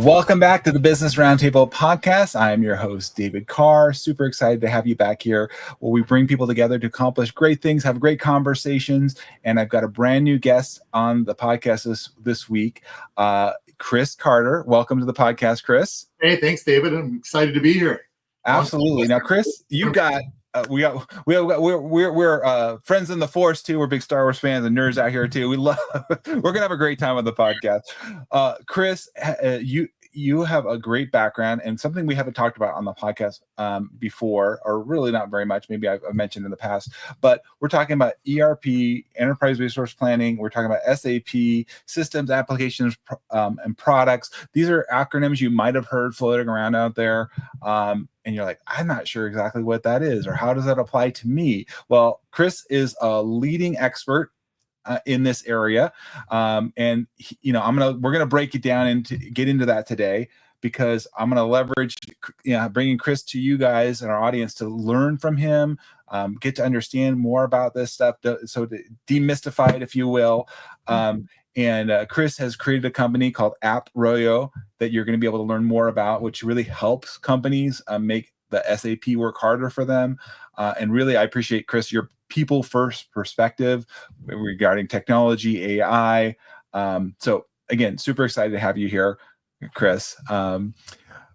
Welcome back to the Business Roundtable Podcast. I am your host, David Carr. Super excited to have you back here where we bring people together to accomplish great things, have great conversations. And I've got a brand new guest on the podcast this week, Chris Carter. Welcome to the podcast, Chris. Hey, thanks, David. I'm excited to be here. Absolutely. Now, Chris, you've got we're friends in the force too. We're big Star Wars fans and nerds out here too. We're gonna have a great time on the podcast. Chris, you have a great background and something we haven't talked about on the podcast before, or really not very much. Maybe I've mentioned in the past, but we're talking about ERP, enterprise resource planning. We're talking about SAP, systems, applications, and products. These are acronyms you might have heard floating around out there. And you're like, I'm not sure exactly what that is, or how does that apply to me? Well, Chris is a leading expert in this area, and we're gonna break it down and get into that today, because I'm gonna leverage, bringing Chris to you guys and our audience to learn from him, get to understand more about this stuff, so to demystify it, if you will. And Chris has created a company called Approyo that you're going to be able to learn more about, which really helps companies make the SAP work harder for them. And really, I appreciate, Chris, your people first perspective regarding technology, AI. So again, super excited to have you here, Chris.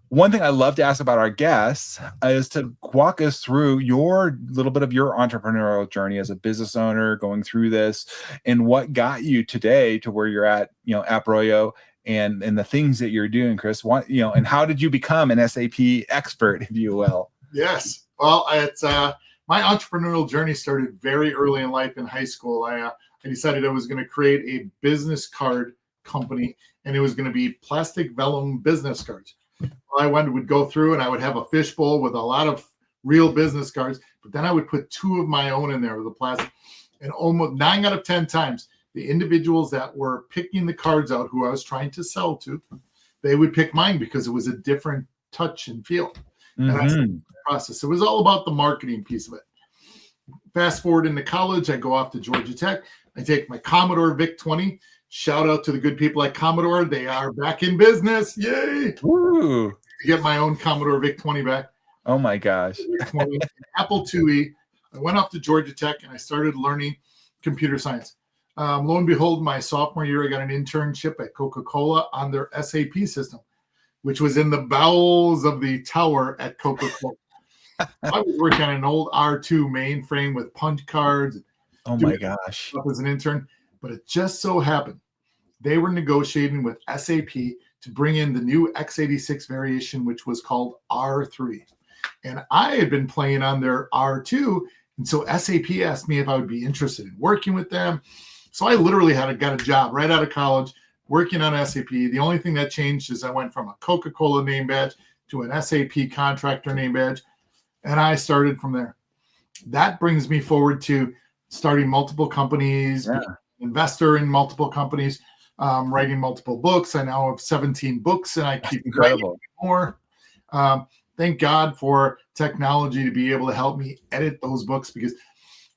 One thing I love to ask about our guests is to walk us through your little bit of your entrepreneurial journey as a business owner going through this, and what got you today to where you're at, Approyo, and the things that you're doing, Chris. And how did you become an SAP expert, if you will? Yes. Well, it's my entrepreneurial journey started very early in life. In high school, I decided I was going to create a business card company, and it was going to be plastic vellum business cards. I would go through and I would have a fishbowl with a lot of real business cards, but then I would put 2 of my own in there with the plastic. And almost 9 out of 10 times, the individuals that were picking the cards out, who I was trying to sell to, they would pick mine because it was a different touch and feel. And I started the process. It was all about the marketing piece of it. Fast forward into college, I go off to Georgia Tech. I take my Commodore VIC-20. Shout out to the good people at Commodore. They are back in business. Yay. Woo. To get my own Commodore VIC-20 back. Oh my gosh. Apple IIe. I went off to Georgia Tech and I started learning computer science. Lo and behold, my sophomore year, I got an internship at Coca-Cola on their SAP system, which was in the bowels of the tower at Coca-Cola. I was working on an old R2 mainframe with punch cards. Oh my gosh. As an intern. But it just so happened they were negotiating with SAP to bring in the new x86 variation, which was called R3. And I had been playing on their R2. And so SAP asked me if I would be interested in working with them. So I literally got a job right out of college working on SAP. The only thing that changed is I went from a Coca-Cola name badge to an SAP contractor name badge. And I started from there. That brings me forward to starting multiple companies, investor in multiple companies, writing multiple books. I now have 17 books, and I keep writing more. Thank God for technology to be able to help me edit those books, because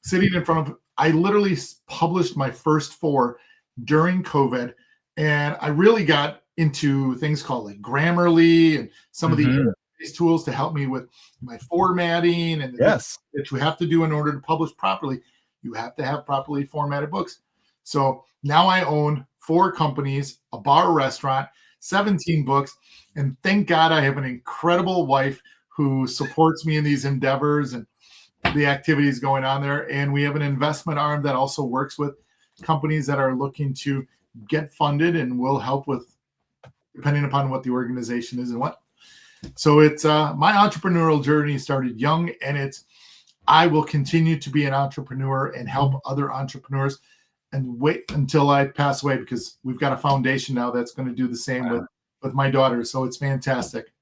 sitting in front of, I literally published my first 4 during COVID, and I really got into things called like Grammarly and some of the tools to help me with my formatting and that you have to do in order to publish properly. You have to have properly formatted books. So now I own 4 companies, a bar, restaurant, 17 books, and thank God I have an incredible wife who supports me in these endeavors and the activities going on there. And we have an investment arm that also works with companies that are looking to get funded and will help with, depending upon what the organization is and what. So it's my entrepreneurial journey started young, and I will continue to be an entrepreneur and help other entrepreneurs, and wait until I pass away, because we've got a foundation now that's going to do the same with my daughter. So it's fantastic.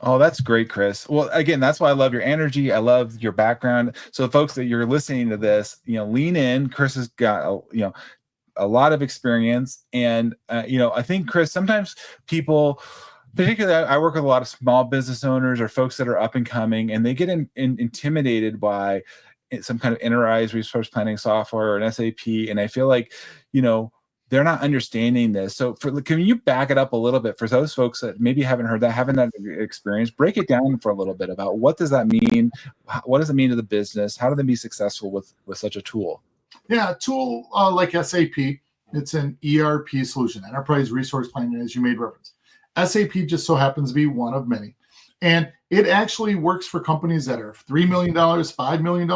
Oh, that's great, Chris. Well, again, that's why I love your energy. I love your background. So folks that you're listening to this, lean in. Chris has got, a lot of experience. And, I think, Chris, sometimes people, particularly I work with a lot of small business owners or folks that are up and coming, and they get intimidated by some kind of enterprise resource planning software or an SAP. And I feel like, they're not understanding this. So can you back it up a little bit for those folks that maybe haven't heard that, haven't had experience? Break it down for a little bit about what does that mean? What does it mean to the business? How do they be successful with such a tool? Yeah, a tool like SAP, it's an ERP solution, Enterprise Resource Planning, as you made reference. SAP just so happens to be one of many. And it actually works for companies that are $3 million, $5 million,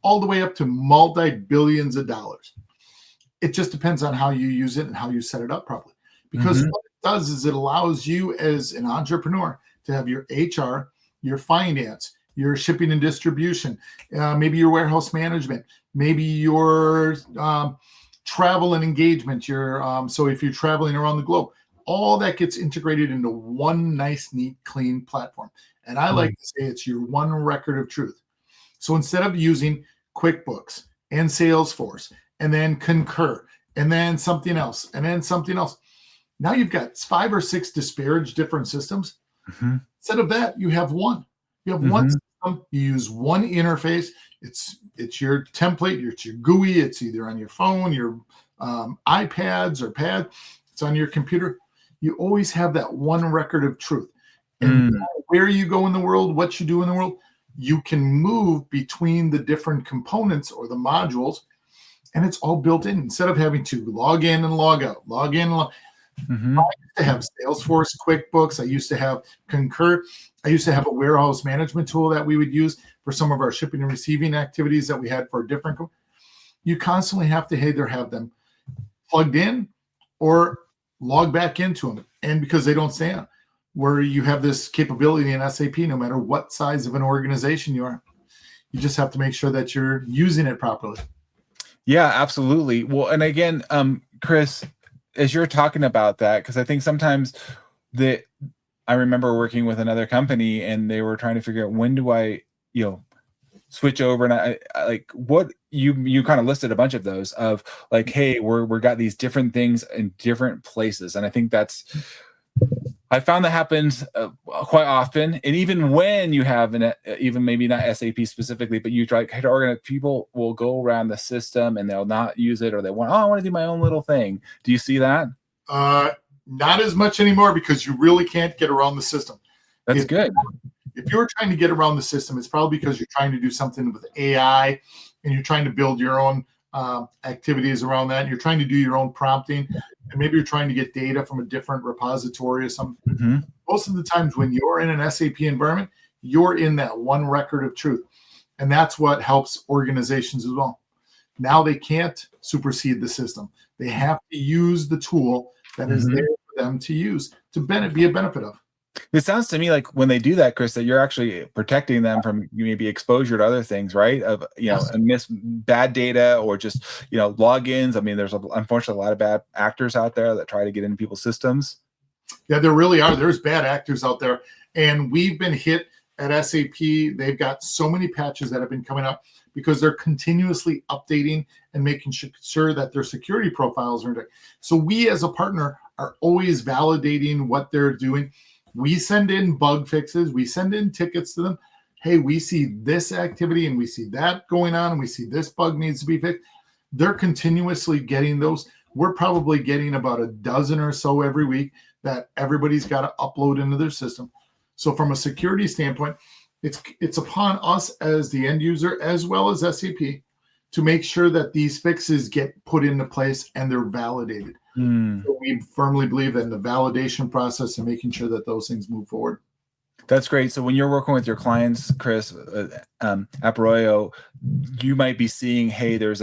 all the way up to multi-billions of dollars. It just depends on how you use it and how you set it up properly. Because what it does is it allows you as an entrepreneur to have your HR, your finance, your shipping and distribution, maybe your warehouse management, maybe your travel and engagement, so if you're traveling around the globe, all that gets integrated into one nice, neat, clean platform. And I like to say it's your one record of truth. So instead of using QuickBooks and Salesforce and then Concur and then something else and then something else, now you've got 5 or 6 disparate different systems. Instead of that, you have one. You have one system. You use one interface. It's your template. It's your GUI. It's either on your phone, your iPads or pad. It's on your computer. You always have that one record of truth. And where you go in the world, what you do in the world, you can move between the different components or the modules, and it's all built in. Instead of having to log in and log out, log in and log. I used to have Salesforce, QuickBooks. I used to have Concur. I used to have a warehouse management tool that we would use for some of our shipping and receiving activities that we had for different. You constantly have to either have them plugged in or log back into them. And because they don't stand, where you have this capability in SAP, no matter what size of an organization you are, you just have to make sure that you're using it properly. Yeah, absolutely. Well, and again, Chris, as you're talking about that, because I think sometimes I remember working with another company and they were trying to figure out when do I, switch over, and I like what you kind of listed a bunch of those of like, hey, we're got these different things in different places, and I think I found that happens quite often, and even when you have even maybe not SAP specifically, but you try to organize, people will go around the system and they'll not use it, or they want, I want to do my own little thing. Do you see that? Not as much anymore, because you really can't get around the system. That's good. If you're trying to get around the system, it's probably because you're trying to do something with AI and you're trying to build your own activities around that. And you're trying to do your own prompting, and maybe you're trying to get data from a different repository or something. Most of the times when you're in an SAP environment, you're in that one record of truth. And that's what helps organizations as well. Now they can't supersede the system. They have to use the tool that is there for them to use to be a benefit of. It sounds to me like when they do that, Chris, that you're actually protecting them from maybe exposure to other things, right? Of bad data or just logins. I mean, there's unfortunately a lot of bad actors out there that try to get into people's systems. Yeah, there really are. There's bad actors out there, and we've been hit at SAP. They've got so many patches that have been coming up because they're continuously updating and making sure that their security profiles are. So we, as a partner, are always validating what they're doing. We send in bug fixes. We send in tickets to them. Hey, we see this activity and we see that going on, and we see this bug needs to be fixed. They're continuously getting those. We're probably getting about a dozen or so every week that everybody's got to upload into their system. So from a security standpoint, it's upon us as the end user as well as SAP to make sure that these fixes get put into place and they're validated. So we firmly believe in the validation process and making sure that those things move forward. That's great. So when you're working with your clients, Chris, Approyo, you might be seeing, hey, there's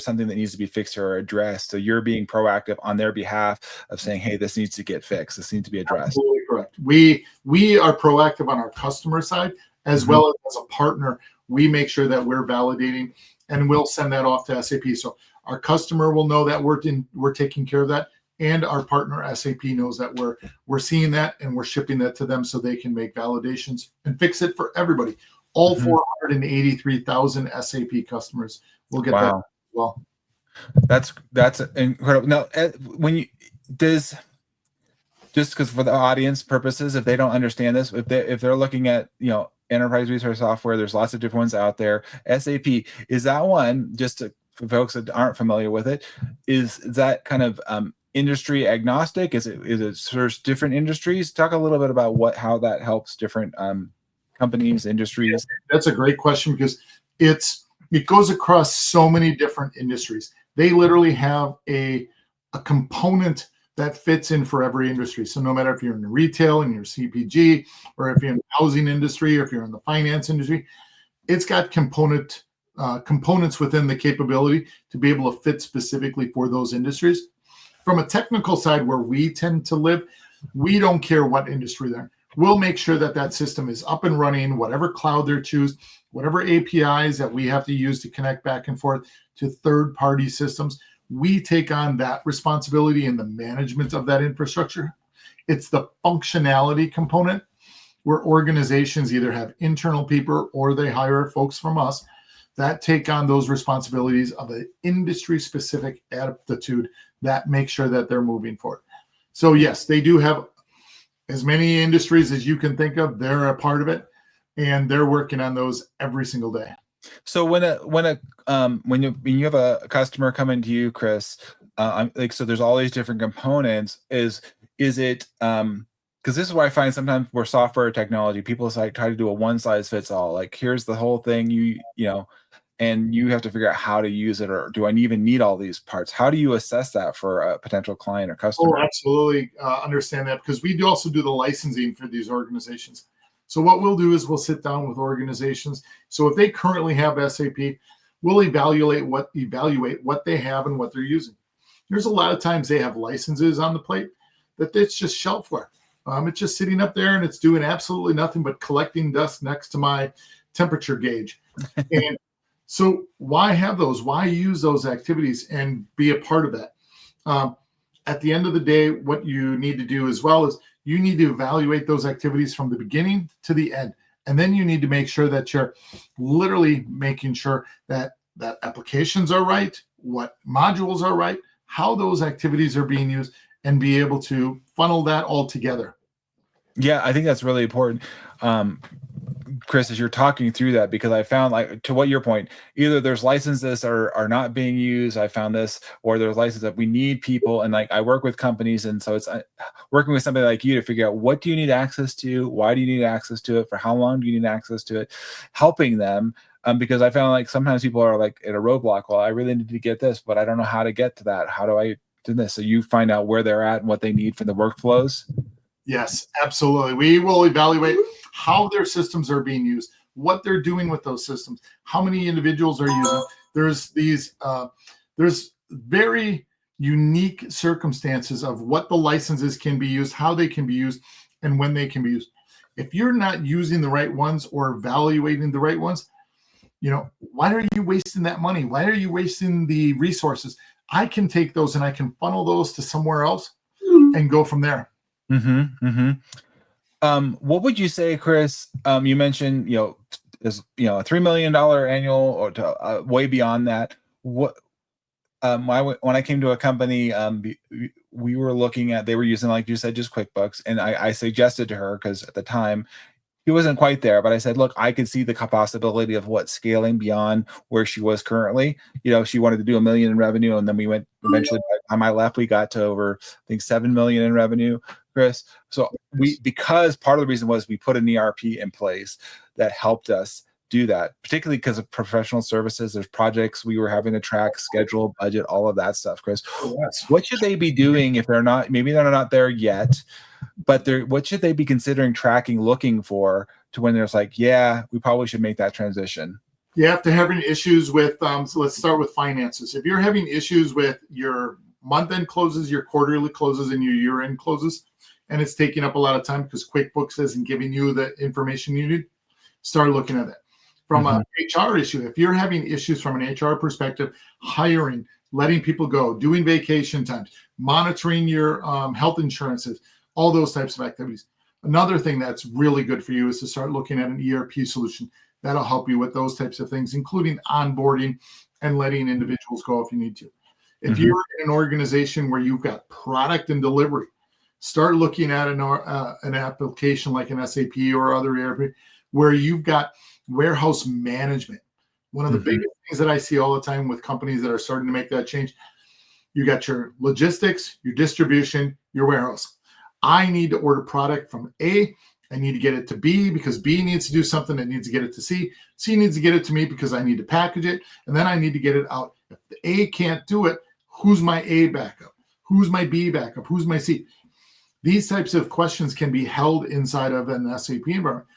something that needs to be fixed or addressed. So you're being proactive on their behalf of saying, hey, this needs to get fixed. This needs to be addressed. Absolutely correct. We are proactive on our customer side as well as a partner. We make sure that we're validating, and we'll send that off to SAP. So our customer will know that we're taking care of that, and our partner SAP knows that we're seeing that and we're shipping that to them so they can make validations and fix it for everybody. All 483,000 SAP customers will get that as well. That's incredible. Now, just because for the audience purposes, if they don't understand this, if they're looking at enterprise resource software, there's lots of different ones out there. SAP, is that one, just for folks that aren't familiar with it, is that kind of industry agnostic? Is it serves different industries? Talk a little bit about how that helps different companies, industries. That's a great question because it goes across so many different industries. They literally have a component that fits in for every industry. So no matter if you're in retail and you're CPG, or if you're in the housing industry, or if you're in the finance industry, it's got components within the capability to be able to fit specifically for those industries. From a technical side, where we tend to live, we don't care what industry they're in. We'll make sure that system is up and running, whatever cloud they choose, whatever APIs that we have to use to connect back and forth to third-party systems. We take on that responsibility in the management of that infrastructure. It's the functionality component where organizations either have internal people or they hire folks from us that take on those responsibilities of an industry-specific aptitude that make sure that they're moving forward. So yes, they do have as many industries as you can think of. They're a part of it, and they're working on those every single day. So when you have a customer coming to you, Chris, so there's all these different components. Is it because this is where I find sometimes for software technology, people try to do a one size fits all. Like, here's the whole thing, you know, and you have to figure out how to use it, or do I even need all these parts? How do you assess that for a potential client or customer? Oh, absolutely. Understand that, because we do also do the licensing for these organizations. So what we'll do is we'll sit down with organizations. So if they currently have SAP, we'll evaluate what they have and what they're using. There's a lot of times they have licenses on the plate that it's just shelfware. It's just sitting up there and it's doing absolutely nothing but collecting dust next to my temperature gauge. And so why have those? Why use those activities and be a part of that? At the end of the day, what you need to do as well is you need to evaluate those activities from the beginning to the end. And then you need to make sure that you're literally making sure that applications are right, what modules are right, how those activities are being used, and be able to funnel that all together. Yeah, I think that's really important. Chris, as you're talking through that, because I found, like, to what your point, either there's licenses are not being used, I found this, or there's licenses that we need people. And like, I work with companies, and so it's working with somebody like you to figure out, what do you need access to? Why do you need access to it? For how long do you need access to it? Helping them. Because I found, like, sometimes people are like at a roadblock. Well, I really need to get this, but I don't know how to get to that. How do I do this? So you find out where they're at and what they need from the workflows. Yes, absolutely. We will evaluate how their systems are being used, what they're doing with those systems, how many individuals are using. There's very unique circumstances of what the licenses can be used, how they can be used, and when they can be used. If you're not using the right ones or evaluating the right ones, why are you wasting that money? Why are you wasting the resources? I can take those and I can funnel those to somewhere else and go from there. Mm-hmm, mm-hmm. What would you say, Chris? You mentioned, is a $3 million annual, or to, way beyond that. What? When I came to a company, we were looking at, they were using, like you said, just QuickBooks, and I suggested to her, because at the time he wasn't quite there, but I said, look, I could see the possibility of what scaling beyond where she was currently. She wanted to do $1 million in revenue, and then we went eventually. By the time I left, we got to over, I think, $7 million in revenue, Chris. So because part of the reason was we put an ERP in place that helped us do that, particularly because of professional services. There's projects we were having to track, schedule, budget, all of that stuff, Chris. Yes. What should they be doing if they're not there yet, but what should they be considering tracking, looking for, to when there's like, yeah, we probably should make that transition? You have to have issues with, so let's start with finances. If you're having issues with your month-end closes, your quarterly closes, and your year-end closes, and it's taking up a lot of time because QuickBooks isn't giving you the information you need, start looking at it. From an HR issue, if you're having issues from an HR perspective, hiring, letting people go, doing vacation times, monitoring your health insurances, all those types of activities. Another thing that's really good for you is to start looking at an ERP solution that'll help you with those types of things, including onboarding and letting individuals go if you need to. If you're in an organization where you've got product and delivery, start looking at an application like an SAP or other ERP where you've got warehouse management, One of the biggest things that I see all the time with companies that are starting to make that change, you got your logistics, your distribution, your warehouse. I need to order product from A. I need to get it to B because B needs to do something that needs to get it to C. C needs to get it to me because I need to package it. And then I need to get it out. If the A can't do it, who's my A backup? Who's my B backup? Who's my C? These types of questions can be held inside of an SAP environment.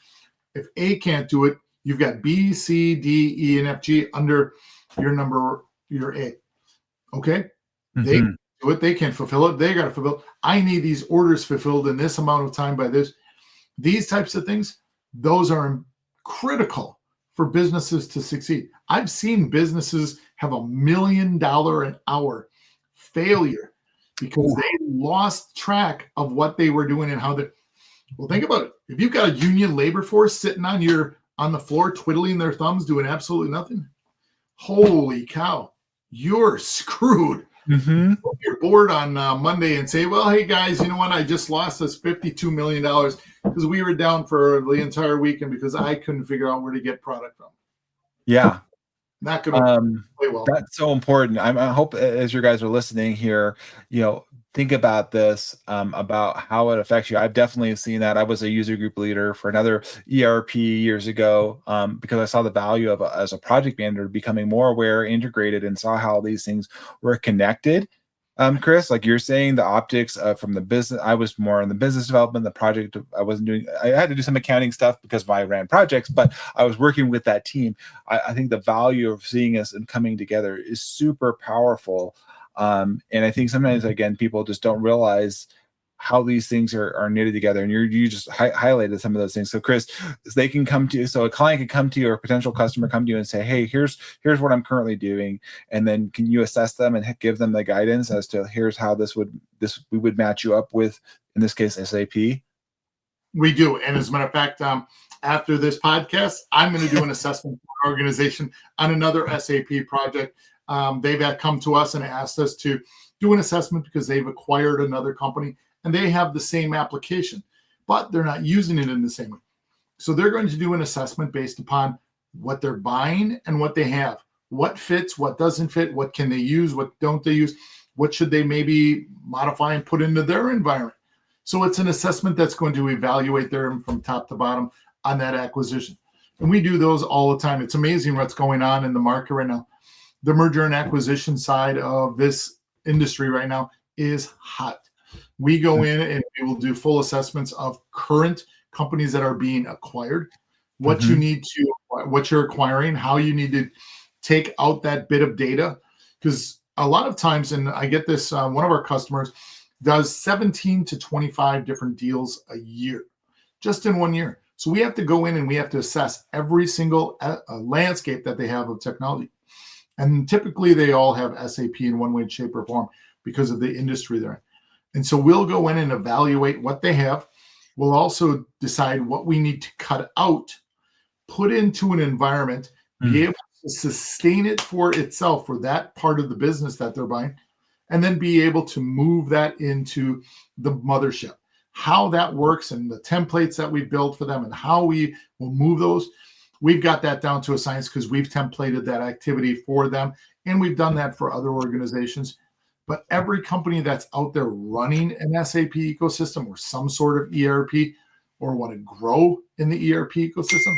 If A can't do it, you've got B, C, D, E, and F, G under your A. Okay? They can do it. They can't fulfill it. They got to fulfill it. I need these orders fulfilled in this amount of time by this. These types of things, those are critical for businesses to succeed. I've seen businesses have $1 million an hour failure because they lost track of what they were doing and how they. Well, think about it. If you've got a union labor force sitting on the floor twiddling their thumbs doing absolutely nothing, holy cow, you're screwed. You're bored on Monday and say, well, hey guys, you know what? I just lost us $52 million because we were down for the entire weekend because I couldn't figure out where to get product from. Yeah. Not going to play well. That's so important. I hope as you guys are listening here, think about this, about how it affects you. I've definitely seen that. I was a user group leader for another ERP years ago, because I saw the value of as a project manager becoming more aware, integrated, and saw how these things were connected. Chris, like you're saying, the optics from the business, I was more in the business development, the project. I had to do some accounting stuff because I ran projects, but I was working with that team. I think the value of seeing us and coming together is super powerful. And I think sometimes, again, people just don't realize how these things are knitted together. And you just highlighted some of those things. So Chris, they can come to you. So a client can come to you or a potential customer come to you and say, hey, here's what I'm currently doing. And then can you assess them and give them the guidance as to here's how we would match you up with, in this case, SAP? We do. And as a matter of fact, after this podcast, I'm going to do an assessment for an organization on another SAP project. They've come to us and asked us to do an assessment because they've acquired another company and they have the same application, but they're not using it in the same way. So they're going to do an assessment based upon what they're buying and what they have, what fits, what doesn't fit, what can they use, what don't they use, what should they maybe modify and put into their environment. So it's an assessment that's going to evaluate them from top to bottom on that acquisition. And we do those all the time. It's amazing what's going on in the market right now. The merger and acquisition side of this industry right now is hot. We go in and we will do full assessments of current companies that are being acquired, what you're acquiring, how you need to take out that bit of data. Because a lot of times, and I get this, one of our customers does 17 to 25 different deals a year, just in 1 year. So we have to go in and we have to assess every single landscape that they have of technology. And typically they all have SAP in one way, shape, or form because of the industry they're in. And so we'll go in and evaluate what they have. We'll also decide what we need to cut out, put into an environment, be able to sustain it for itself, for that part of the business that they're buying, and then be able to move that into the mothership. How that works and the templates that we build for them and how we will move those. We've got that down to a science because we've templated that activity for them. And we've done that for other organizations. But every company that's out there running an SAP ecosystem or some sort of ERP or want to grow in the ERP ecosystem,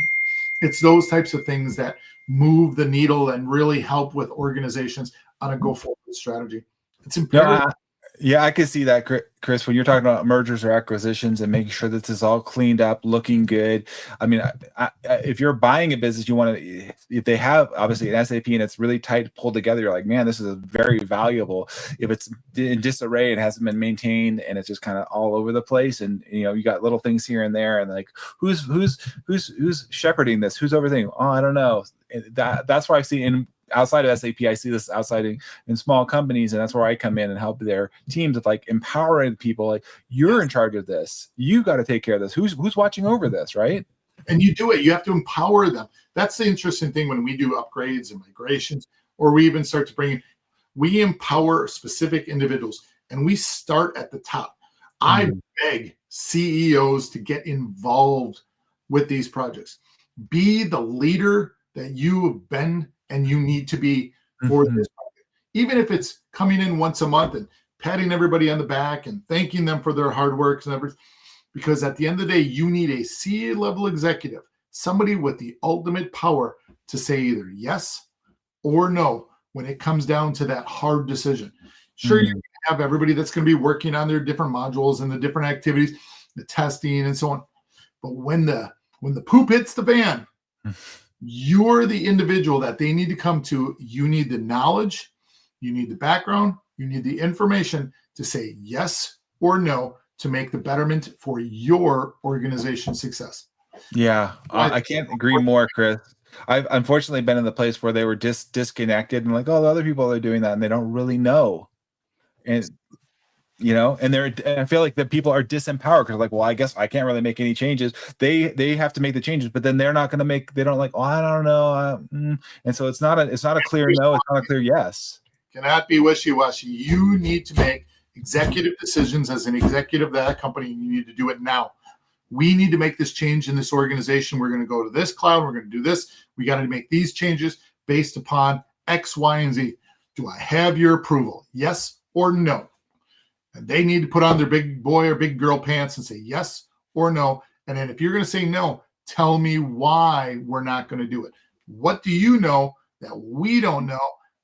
it's those types of things that move the needle and really help with organizations on a go-forward strategy. It's imperative. Yeah, I can see that, Chris, when you're talking about mergers or acquisitions and making sure that this is all cleaned up, looking good. I mean, if you're buying a business, you want to, if they have obviously an SAP and it's really tight pulled together, you're like, man, this is very valuable. If it's in disarray and hasn't been maintained and it's just kind of all over the place, and you got little things here and there, and like who's shepherding this? Who's overseeing? Oh, I don't know. That's why I see outside of SAP, I see this outside in small companies, and that's where I come in and help their teams with like empowering people. Like, you're in charge of this. You got to take care of this. Who's watching over this, right? And you do it. You have to empower them. That's the interesting thing when we do upgrades and migrations, or we even start to we empower specific individuals, and we start at the top. I beg CEOs to get involved with these projects. Be the leader that you have been and you need to be for this project. Even if it's coming in once a month and patting everybody on the back and thanking them for their hard work and everything. Because at the end of the day, you need a C-level executive, somebody with the ultimate power to say either yes or no when it comes down to that hard decision. Sure, you have everybody that's going to be working on their different modules and the different activities, the testing and so on. But when the poop hits the fan, you're the individual that they need to come to. You need the knowledge, you need the background, you need the information to say yes or no to make the betterment for your organization's success. Yeah, I can't agree more, Chris. I've unfortunately been in the place where they were disconnected and like, oh, the other people are doing that and they don't really know. And and I feel like the people are disempowered because like, well, I guess I can't really make any changes. They have to make the changes, but then they're not going to make. They don't like. Oh, I don't know. And so it's not a clear no. It's not a clear yes. Cannot be wishy-washy. You need to make executive decisions as an executive of that company. You need to do it now. We need to make this change in this organization. We're going to go to this cloud. We're going to do this. We got to make these changes based upon X, Y, and Z. Do I have your approval? Yes or no? And they need to put on their big boy or big girl pants and say yes or no. And then if you're going to say no, tell me why we're not going to do it. What do you know that we don't know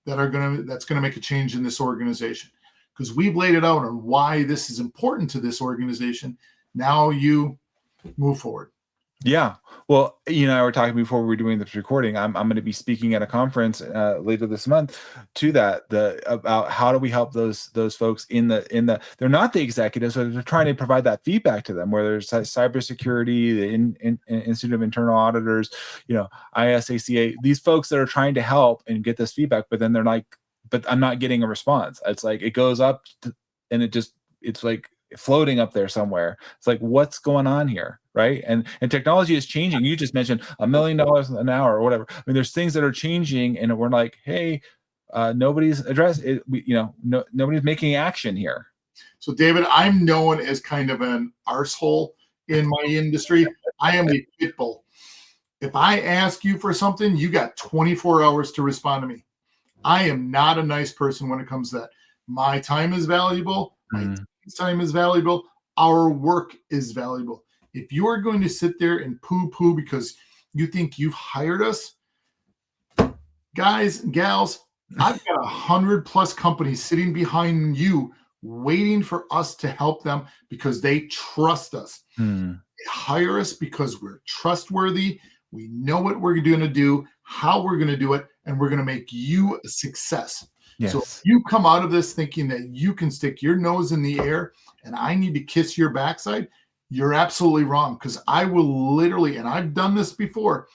that's going to make a change in this organization? Because we've laid it out on why this is important to this organization. Now you move forward. Yeah. Well, you and I were talking before we were doing this recording. I'm going to be speaking at a conference later this month to that about how do we help those folks in the they're not the executives, but they're trying to provide that feedback to them. Where there's cybersecurity, the Institute of Internal Auditors, ISACA, these folks that are trying to help and get this feedback, but then they're like, but I'm not getting a response. It's like it goes up and it's like floating up there somewhere. It's like, what's going on here, right? And technology is changing. You just mentioned $1 million an hour or whatever. I mean, there's things that are changing, and we're like, hey, nobody's addressed it. Nobody's making action here. So, David, I'm known as kind of an arsehole in my industry. I am a pit bull. If I ask you for something, you got 24 hours to respond to me. I am not a nice person when it comes to that. My time is valuable. My team's time is valuable. Our work is valuable. If you are going to sit there and poo-poo because you think you've hired us, guys and gals, I've got 100+ companies sitting behind you waiting for us to help them because they trust us. They hire us because we're trustworthy. We know what we're going to do, how we're going to do it, and we're going to make you a success. Yes. So if you come out of this thinking that you can stick your nose in the air and I need to kiss your backside, you're absolutely wrong, because I will literally, and I've done this before,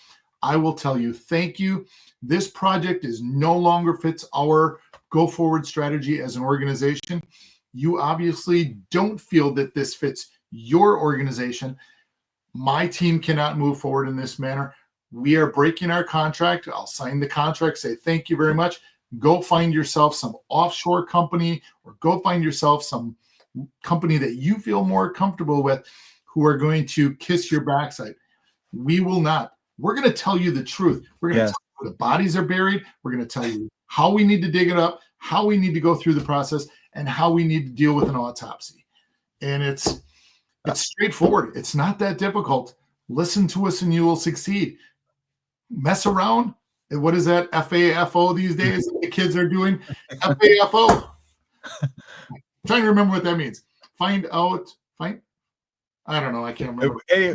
I will tell you, thank you. This project is no longer fits our go forward strategy as an organization. You obviously don't feel that this fits your organization. My team cannot move forward in this manner. We are breaking our contract. I'll sign the contract, say thank you very much. Go find yourself some offshore company, or go find yourself some company that you feel more comfortable with, who are going to kiss your backside. We will not. We're going to tell you the truth. We're going to tell you where the bodies are buried. We're going to tell you how we need to dig it up, how we need to go through the process, and how we need to deal with an autopsy. And it's straightforward. It's not that difficult. Listen to us and you will succeed. Mess around. And what is that FAFO these days the kids are doing? FAFO. I'm trying to remember what that means. I don't know. I can't remember. In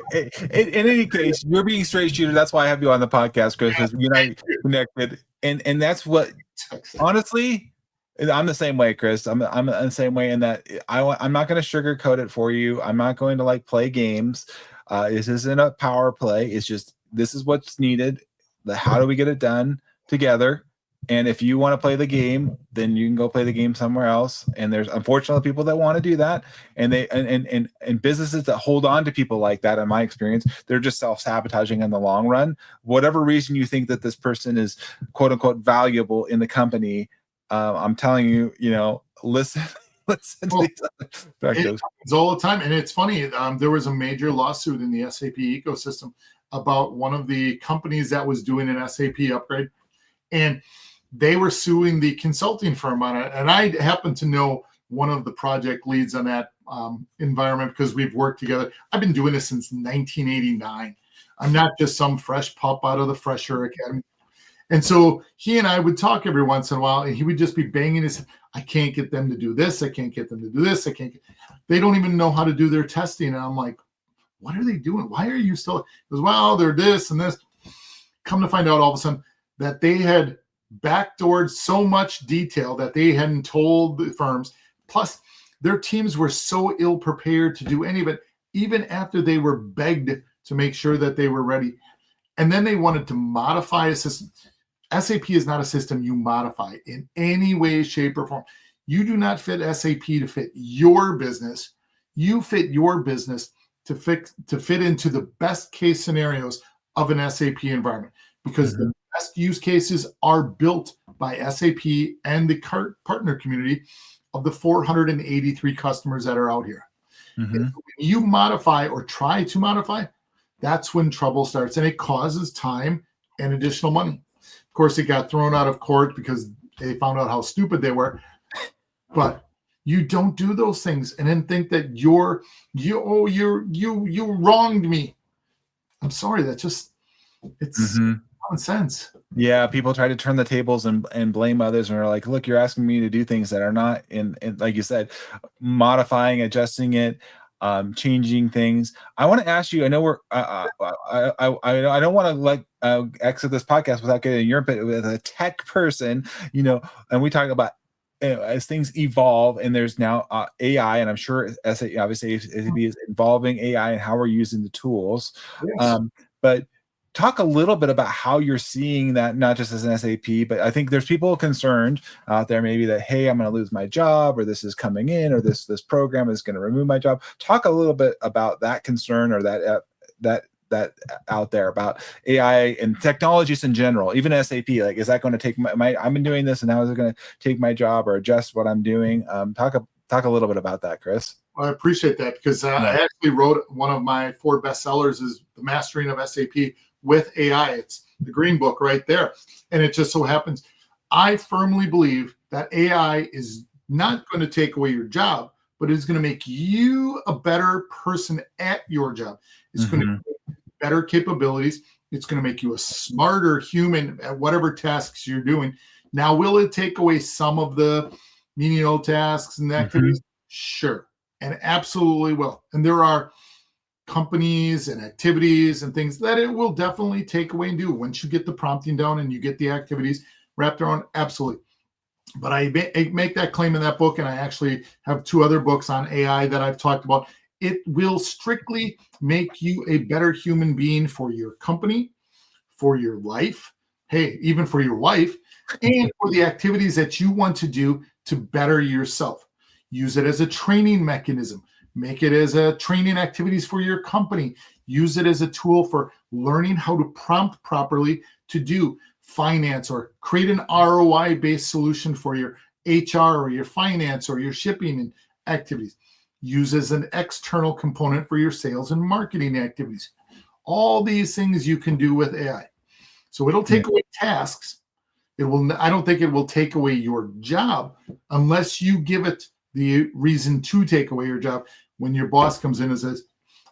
any case, you're being straight shooter. That's why I have you on the podcast, Chris, because you and I connected. And that's what, honestly, I'm the same way, Chris. I'm the same way in that I'm not going to sugarcoat it for you. I'm not going to play games. This isn't a power play. It's just, this is what's needed. How do we get it done together? And if you want to play the game, then you can go play the game somewhere else. And there's unfortunately people that want to do that. And they and businesses that hold on to people like that, in my experience, they're just self-sabotaging in the long run. Whatever reason you think that this person is quote unquote valuable in the company, I'm telling you, listen to these other factors. It's all the time. And it's funny. There was a major lawsuit in the SAP ecosystem about one of the companies that was doing an SAP upgrade, and they were suing the consulting firm on it. And I happen to know one of the project leads on that environment because we've worked together. I've been doing this since 1989. I'm not just some fresh pup out of the Fresher Academy. And so he and I would talk every once in a while, and he would just be banging his, I can't get them to do this. I can't get them to do this. They don't even know how to do their testing. And I'm like, what are they doing? Why are you still? He goes, well, they're this and this. Come to find out all of a sudden that they had backdoored so much detail that they hadn't told the firms. Plus, their teams were so ill prepared to do any of it, even after they were begged to make sure that they were ready. And then they wanted to modify a system. SAP is not a system you modify in any way, shape, or form. You do not fit SAP to fit your business. You fit your business to fit into the best case scenarios of an SAP environment, because the best use cases are built by SAP and the partner community of the 483 customers that are out here. When you modify or try to modify, that's when trouble starts, and it causes time and additional money. Of course, it got thrown out of court because they found out how stupid they were. But you don't do those things and then think that you wronged me. I'm sorry. It's common sense. Yeah, people try to turn the tables and blame others, and are like, look, you're asking me to do things that are not in like you said, modifying, adjusting it, changing things. I want to ask you, I know I don't want to exit this podcast without getting your bit with a tech person, and we talk about as things evolve, and there's now AI, and I'm sure obviously SAP is involving AI and how we're using the tools. Yes. But talk a little bit about how you're seeing that, not just as an SAP, but I think there's people concerned out there maybe that, hey, I'm going to lose my job, or this is coming in, or this program is going to remove my job. Talk a little bit about that concern, or that out there about AI and technologies in general, even SAP. Like, is that going to take I've been doing this, and now is it going to take my job or adjust what I'm doing? Talk a little bit about that, Chris. Well, I appreciate that, because I actually wrote one of my 4 bestsellers is The Mastering of SAP with AI. It's the green book right there. And it just so happens, I firmly believe that AI is not going to take away your job, but it's going to make you a better person at your job. It's going to make better capabilities. It's going to make you a smarter human at whatever tasks you're doing. Now, will it take away some of the menial tasks and activities? Sure. And absolutely will. And there are companies and activities and things that it will definitely take away and do once you get the prompting down and you get the activities wrapped around. Absolutely. But I make that claim in that book, and I actually have 2 other books on AI that I've talked about. It will strictly make you a better human being for your company, for your life, hey, even for your wife, and for the activities that you want to do to better yourself. Use it as a training mechanism. Make it as a training activities for your company. Use it as a tool for learning how to prompt properly to do finance, or create an ROI-based solution for your HR or your finance or your shipping activities. Use as an external component for your sales and marketing activities. All these things you can do with AI. So it'll take away tasks. I don't think it will take away your job unless you give it the reason to take away your job. When your boss comes in and says,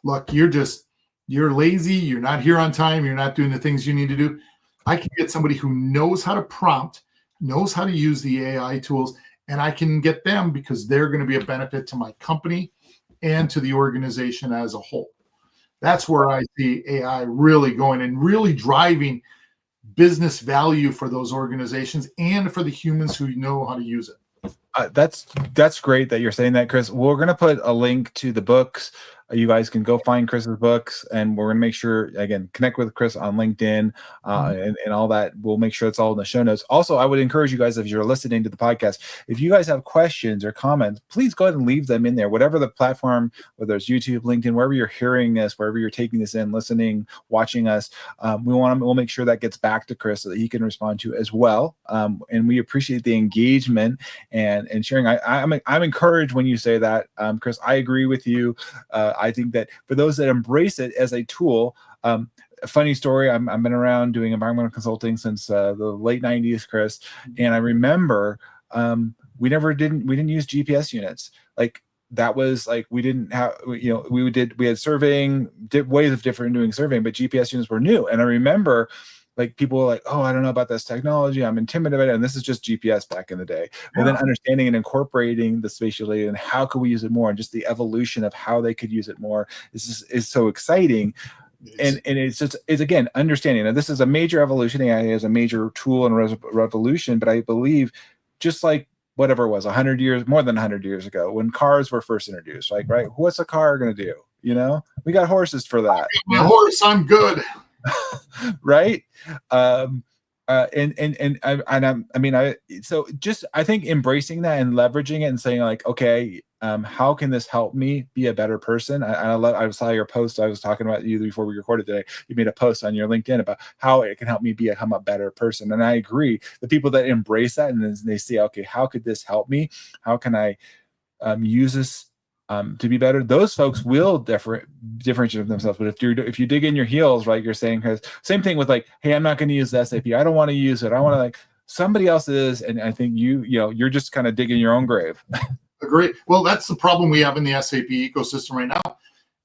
look, you're lazy, you're not here on time, you're not doing the things you need to do. I can get somebody who knows how to prompt, knows how to use the AI tools, and I can get them because they're going to be a benefit to my company and to the organization as a whole. That's where I see AI really going and really driving business value for those organizations and for the humans who know how to use it. That's great that you're saying that, Chris. We're going to put a link to the books. You guys can go find Chris's books, and we're going to make sure, again, connect with Chris on LinkedIn and all that. We'll make sure it's all in the show notes. Also, I would encourage you guys, if you're listening to the podcast, if you guys have questions or comments, please go ahead and leave them in there. Whatever the platform, whether it's YouTube, LinkedIn, wherever you're hearing this, wherever you're taking this in, listening, watching us, we'll make sure that gets back to Chris so that he can respond to as well. And we appreciate the engagement and sharing. I'm encouraged when you say that, Chris. I agree with you. I think that for those that embrace it as a tool, a funny story, I've been around doing environmental consulting since the late 90s, Chris. And I remember we didn't use GPS units. Like, that was like, we didn't have, we had surveying, ways of different doing surveying, but GPS units were new. And I remember like people were like, oh, I don't know about this technology, I'm intimidated by it. And this is just GPS back in the day. But then understanding and incorporating the spatial data and how could we use it more, and just the evolution of how they could use it more is so exciting. And it's again, understanding that this is a major evolution. AI is a major tool and revolution, but I believe just like whatever it was, 100 years, more than 100 years ago, when cars were first introduced, like, right, what's a car going to do? We got horses for that. My horse, I'm good. Right. I think embracing that and leveraging it and saying like, okay, how can this help me be a better person? I saw your post. I was talking about you before we recorded today. You made a post on your LinkedIn about how it can help me become a better person. And I agree. The people that embrace that and then they say, okay, how could this help me? How can I use this to be better? Those folks will differentiate themselves. But if you dig in your heels, right, you're saying, because same thing with like, hey, I'm not going to use the SAP. I don't want to use it. I want to, like, somebody else is. And I think you're just kind of digging your own grave. Agree. Well, that's the problem we have in the SAP ecosystem right now,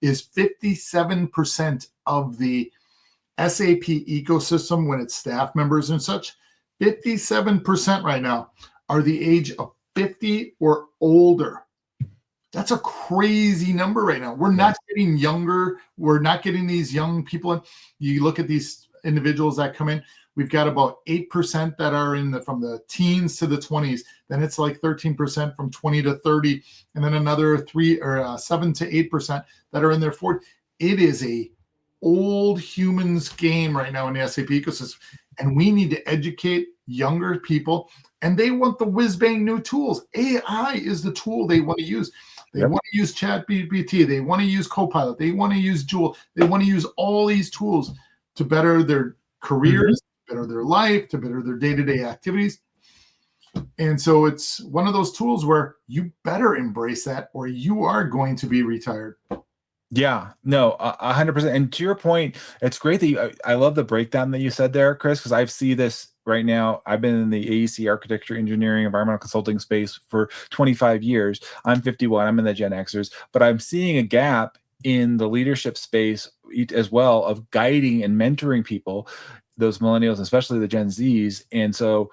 is 57% of the SAP ecosystem, when it's staff members and such, 57% right now are the age of 50 or older. That's a crazy number right now. We're not getting younger. We're not getting these young people in. You look at these individuals that come in, we've got about 8% that are from the teens to the 20s. Then it's like 13% from 20 to 30, and then another 7 to 8% that are in their 40s. It is a old humans game right now in the SAP ecosystem, and we need to educate younger people. And they want the whiz-bang new tools. AI is the tool they want to use. They want to use ChatGPT. They want to use Copilot. They want to use Joule. They want to use all these tools to better their careers, better their life, to better their day-to-day activities. And so it's one of those tools where you better embrace that, or you are going to be retired. Yeah, no, 100%. And to your point, it's great that I love the breakdown that you said there, Chris, because I see this right now. I've been in the AEC, architecture, engineering, environmental consulting space for 25 years. I'm 51. I'm in the Gen Xers, but I'm seeing a gap in the leadership space as well of guiding and mentoring people, those millennials, especially the Gen Zs. And so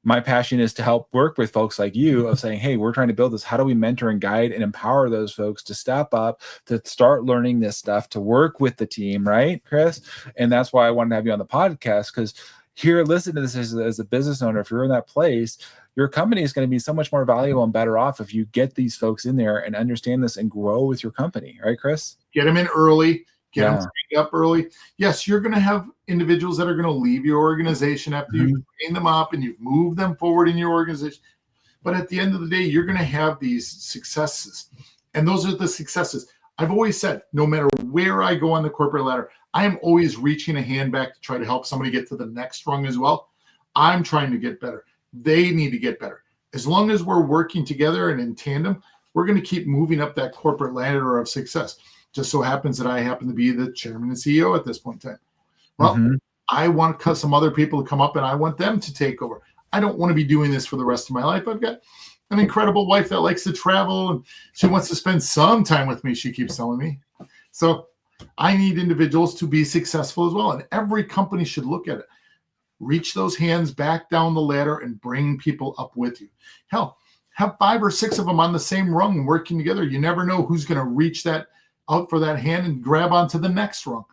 my passion is to help work with folks like you of saying, hey, we're trying to build this. How do we mentor and guide and empower those folks to step up, to start learning this stuff, to work with the team, right, Chris? And that's why I wanted to have you on the podcast, because here, listen to this as a business owner. If you're in that place, your company is going to be so much more valuable and better off if you get these folks in there and understand this and grow with your company, right, Chris? Get them in early. Get them trained up early. Yes, you're going to have individuals that are going to leave your organization after you've trained them up and you've moved them forward in your organization. But at the end of the day, you're going to have these successes. And those are the successes. I've always said, no matter where I go on the corporate ladder, I am always reaching a hand back to try to help somebody get to the next rung as well. I'm trying to get better. They need to get better. As long as we're working together and in tandem, we're going to keep moving up that corporate ladder of success. Just so happens that I happen to be the chairman and CEO at this point in time. Well, I want some other people to come up and I want them to take over. I don't want to be doing this for the rest of my life. I've got an incredible wife that likes to travel and she wants to spend some time with me, she keeps telling me. So I need individuals to be successful as well. And every company should look at it. Reach those hands back down the ladder and bring people up with you. Hell, have 5 or 6 of them on the same rung working together. You never know who's going to reach that out for that hand and grab onto the next rung.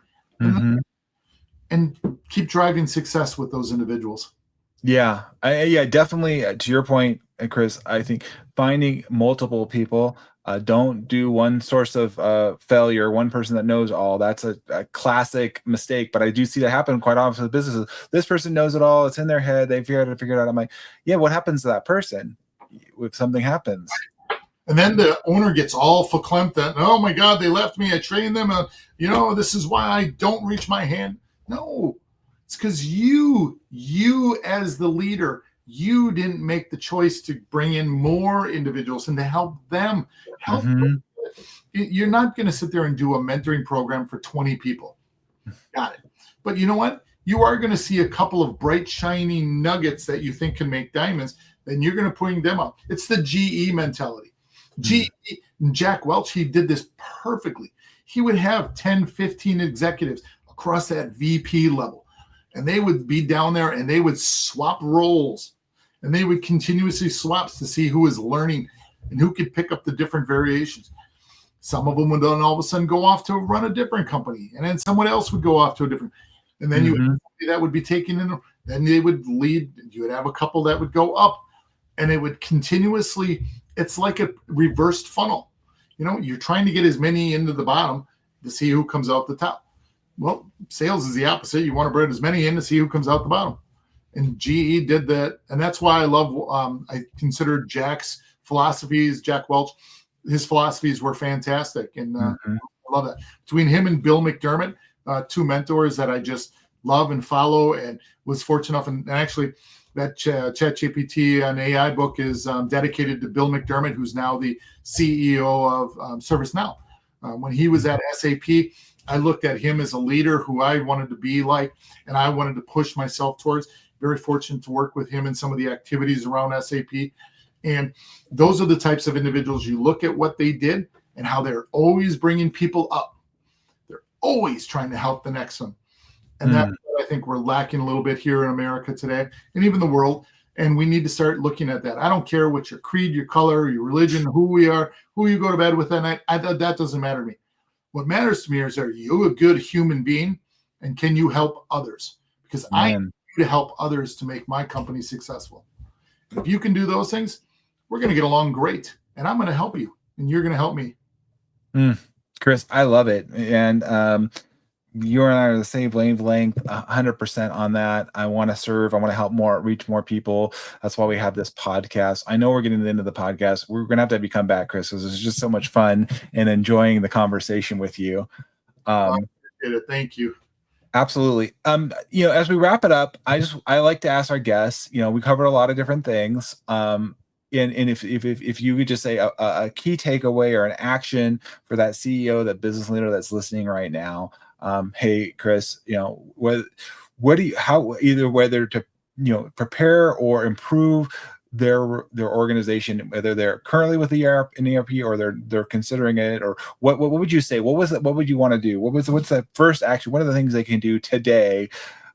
And keep driving success with those individuals. Yeah, definitely. To your point, Chris, I think finding multiple people, don't do one source of failure, one person that knows all. That's a classic mistake, but I do see that happen quite often with businesses. This person knows it all. It's in their head. They figure it out. I'm like, yeah, what happens to that person if something happens? And then the owner gets all verklempt that, oh my God, they left me. I trained them. This is why I don't reach my hand. No, it's because you as the leader, you didn't make the choice to bring in more individuals and to help them. You're not going to sit there and do a mentoring program for 20 people. Got it. But you know what? You are going to see a couple of bright, shiny nuggets that you think can make diamonds. Then you're going to bring them up. It's the GE mentality. GE, Jack Welch, he did this perfectly. He would have 10, 15 executives across that VP level. And they would be down there and they would swap roles. And they would continuously swaps to see who was learning and who could pick up the different variations. Some of them would then all of a sudden go off to run a different company. And then someone else would go off to a different. And then you would, that would be taken in. Then they would lead. You would have a couple that would go up. And it would continuously, it's like a reversed funnel. You know, you're trying to get as many into the bottom to see who comes out the top. Well, sales is the opposite. You want to bring as many in to see who comes out the bottom. And GE did that. And that's why I love, I consider Jack's philosophies, Jack Welch, his philosophies were fantastic. And I love that. Between him and Bill McDermott, two mentors that I just love and follow, and was fortunate enough. And actually, that ChatGPT and AI book is dedicated to Bill McDermott, who's now the CEO of ServiceNow. When he was at SAP, I looked at him as a leader who I wanted to be like, and I wanted to push myself towards. Very fortunate to work with him in some of the activities around SAP. And those are the types of individuals you look at what they did and how they're always bringing people up. They're always trying to help the next one. And that's what I think we're lacking a little bit here in America today, and even the world. And we need to start looking at that. I don't care what your creed, your color, your religion, who we are, who you go to bed with that night. That doesn't matter to me. What matters to me is, are you a good human being, and can you help others? Because I need to help others to make my company successful. And if you can do those things, we're going to get along great. And I'm going to help you, and you're going to help me. Chris, I love it. And you and I are the same wavelength, 100% on that. I want to serve. I want to help reach more people. That's why we have this podcast. I know we're getting to the end of the podcast. We're going to have you come back, Chris, because it's just so much fun and enjoying the conversation with you. I appreciate it. Thank you. Absolutely. As we wrap it up, I like to ask our guests, we covered a lot of different things. And if you could just say a key takeaway or an action for that CEO, that business leader that's listening right now. Hey, Chris, whether to, prepare or improve their organization, whether they're currently with the ERP or they're considering it, or what would you say? What would you want to do? What's the first action? What are the things they can do today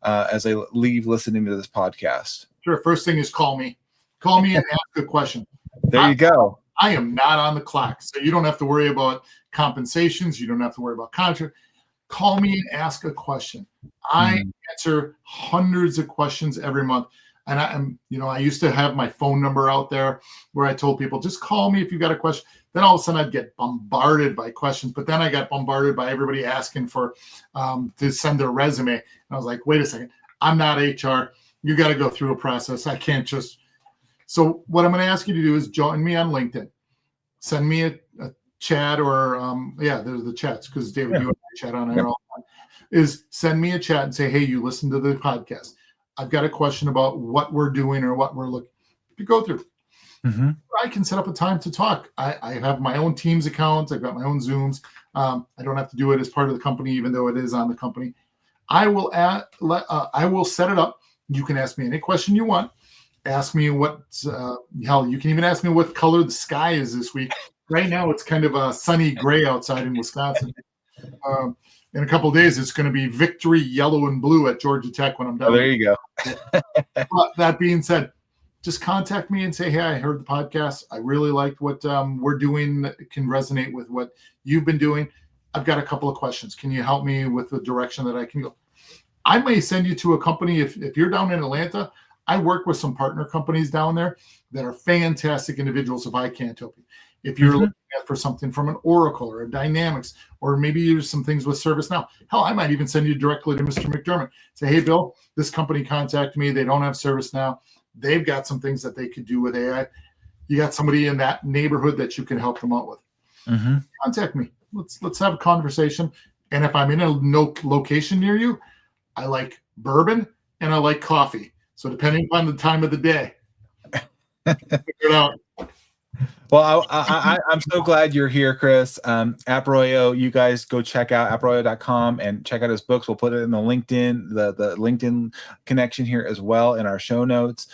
as they leave listening to this podcast? Sure. First thing is call me and ask a question. There you go. I am not on the clock, so you don't have to worry about compensations. You don't have to worry about contract. Call me and ask a question. I answer hundreds of questions every month. And I used to have my phone number out there where I told people, just call me if you got a question. Then all of a sudden I'd get bombarded by questions, but then I got bombarded by everybody asking for to send their resume. And I was like, wait a second, I'm not HR. You got to go through a process. I can't just. So what I'm going to ask you to do is join me on LinkedIn. Send me a chat or there's the chats, because David, you and I chat on there all the time. Is send me a chat and say, hey, you listen to the podcast. I've got a question about what we're doing or what we're looking to go through. I can set up a time to talk. I have my own Teams account. I've got my own Zooms. I don't have to do it as part of the company, even though it is on the company. I will set it up. You can ask me any question you want. Ask me what, you can even ask me what color the sky is this week. Right now, it's kind of a sunny gray outside in Wisconsin. In a couple of days, it's going to be victory yellow and blue at Georgia Tech when I'm done. Oh, there you go. But that being said, just contact me and say, hey, I heard the podcast. I really liked what we're doing. It can resonate with what you've been doing. I've got a couple of questions. Can you help me with the direction that I can go? I may send you to a company. If you're down in Atlanta, I work with some partner companies down there that are fantastic individuals if I can't help you. If you're looking for something from an Oracle or a Dynamics, or maybe there's some things with ServiceNow. Hell, I might even send you directly to Mr. McDermott. Say, hey, Bill, this company contacted me. They don't have ServiceNow. They've got some things that they could do with AI. You got somebody in that neighborhood that you can help them out with. Contact me. Let's have a conversation. And if I'm in a location near you, I like bourbon and I like coffee. So depending on the time of the day, figure it out. Well, I'm so glad you're here, Chris. Approyo, you guys go check out approyo.com and check out his books. We'll put it in the LinkedIn connection here as well in our show notes.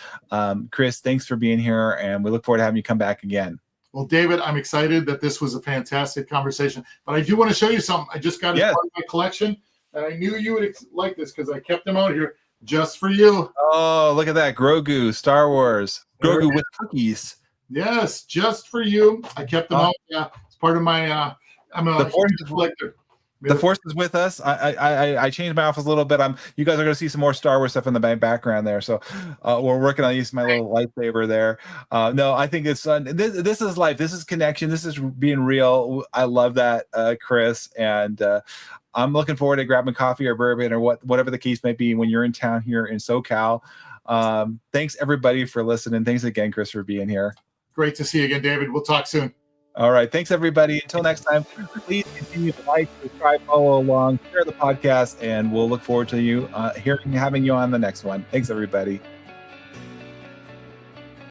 Chris, thanks for being here, and we look forward to having you come back again. Well, David, I'm excited that this was a fantastic conversation, but I do want to show you something. I just got it part of my collection, and I knew you would like this because I kept them out here just for you. Oh, look at that. Grogu, Star Wars. Grogu with cookies. Yes, just for you. I kept them out. Yeah, it's part of my. I'm a collector. The Force is with us. I changed my office a little bit. You guys are going to see some more Star Wars stuff in the background there. So we're working on using my little lightsaber there. No, I think it's this is life. This is connection. This is being real. I love that, Chris. And I'm looking forward to grabbing coffee or bourbon or whatever the case might be when you're in town here in SoCal. Thanks everybody for listening. Thanks again, Chris, for being here. Great to see you again, David. We'll talk soon. All right. Thanks, everybody. Until next time, please continue to like, subscribe, follow along, share the podcast, and we'll look forward to you having you on the next one. Thanks, everybody.